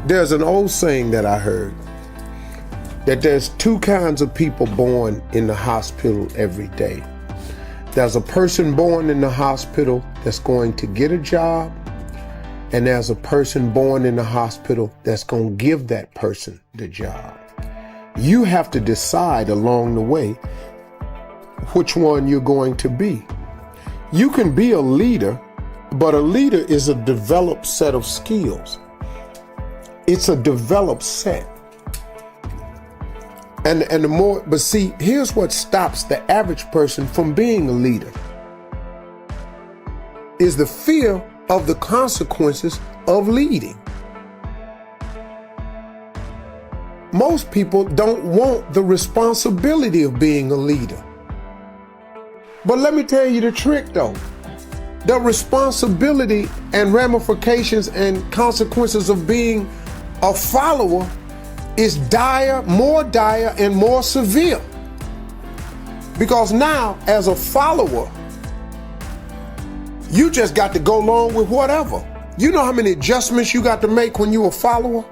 There's an old saying that I heard that there's two kinds of people born in the hospital every day. There's a person born in the hospital that's going to get a job, and there's a person born in the hospital that's going to give that person the job. You have to decide along the way which one you're going to be. You can be a leader, but a leader is a developed set of skills. It's a developed set. But see, here's what stops the average person from being a leader is the fear of the consequences of leading. Most people don't want the responsibility of being a leader. But let me tell you the trick though. The responsibility and ramifications and consequences of being a follower is more dire and more severe. Because now, as a follower, you just got to go along with whatever. You know how many adjustments you got to make when you a follower?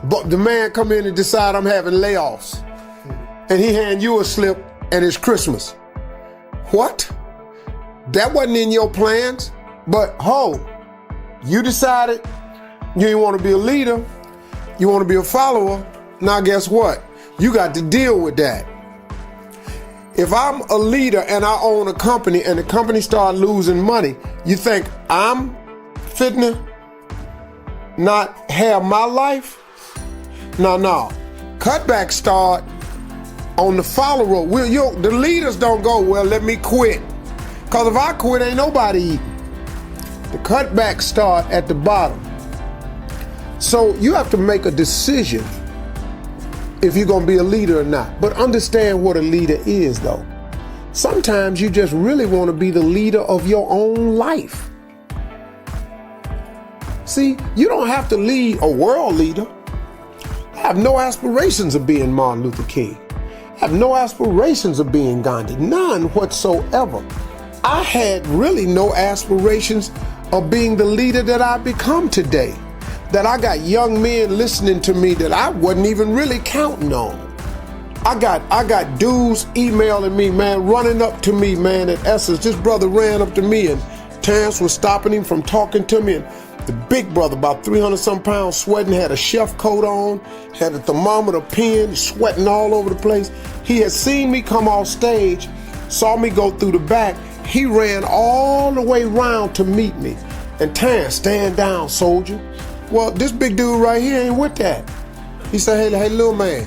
But the man come in and decide I'm having layoffs, and he hand you a slip and it's Christmas. What? That wasn't in your plans, but you decided you didn't want to be a leader, you want to be a follower. Now guess what? You got to deal with that. If I'm a leader and I own a company and the company start losing money, you think I'm fitting to not have my life? No. Cutbacks start on the follower. The leaders don't go, well, let me quit. Because if I quit, ain't nobody eating. The cutbacks start at the bottom. So you have to make a decision if you're going to be a leader or not. But understand what a leader is, though. Sometimes you just really want to be the leader of your own life. See, you don't have to lead a world leader. I have no aspirations of being Martin Luther King. I have no aspirations of being Gandhi. None whatsoever. I had really no aspirations of being the leader that I've become today. That I got young men listening to me that I wasn't even really counting on. I got dudes emailing me, man, running up to me, man, at Essence. This brother ran up to me and Terrence was stopping him from talking to me. And the big brother, about 300 some pounds, sweating, had a chef coat on, had a thermometer pen, sweating all over the place. He had seen me come off stage, saw me go through the back. He ran all the way around to meet me. And Terrence, stand down, soldier. Well, this big dude right here ain't with that. He said, hey, little man,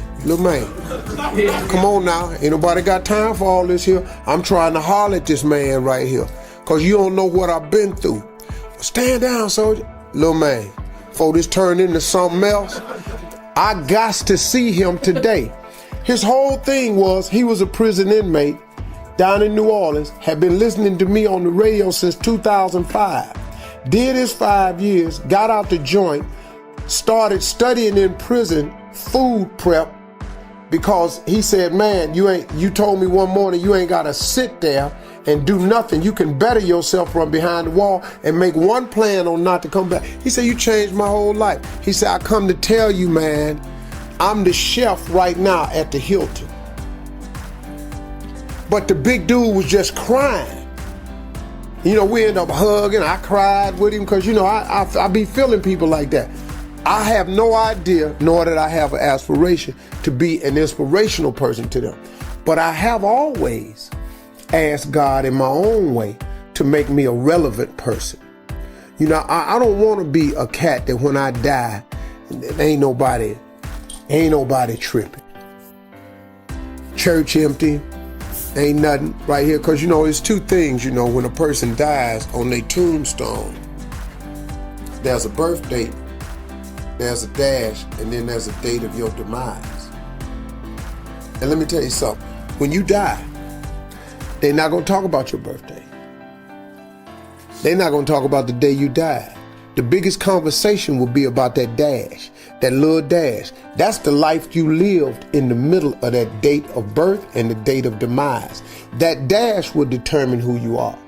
come on now. Ain't nobody got time for all this here. I'm trying to holler at this man right here because you don't know what I've been through. Stand down, soldier. Little man, before this turned into something else, I got to see him today. His whole thing was he was a prison inmate down in New Orleans, had been listening to me on the radio since 2005. Did his 5 years, got out the joint, started studying in prison food prep because he said, man, you told me one morning you ain't got to sit there and do nothing. You can better yourself from behind the wall and make one plan on not to come back. He said, you changed my whole life. He said, I come to tell you, man, I'm the chef right now at the Hilton. But the big dude was just crying. You know, we end up hugging. I cried with him because, you know, I be feeling people like that. I have no idea, nor did I have an aspiration to be an inspirational person to them. But I have always asked God in my own way to make me a relevant person. You know, I don't want to be a cat that when I die, ain't nobody tripping. Church empty. Ain't nothing right here, because, you know, it's two things, you know, when a person dies on their tombstone, there's a birth date, there's a dash, and then there's a date of your demise. And let me tell you something, when you die, they're not going to talk about your birthday. They're not going to talk about the day you died. The biggest conversation will be about that dash, that little dash. That's the life you lived in the middle of that date of birth and the date of demise. That dash will determine who you are.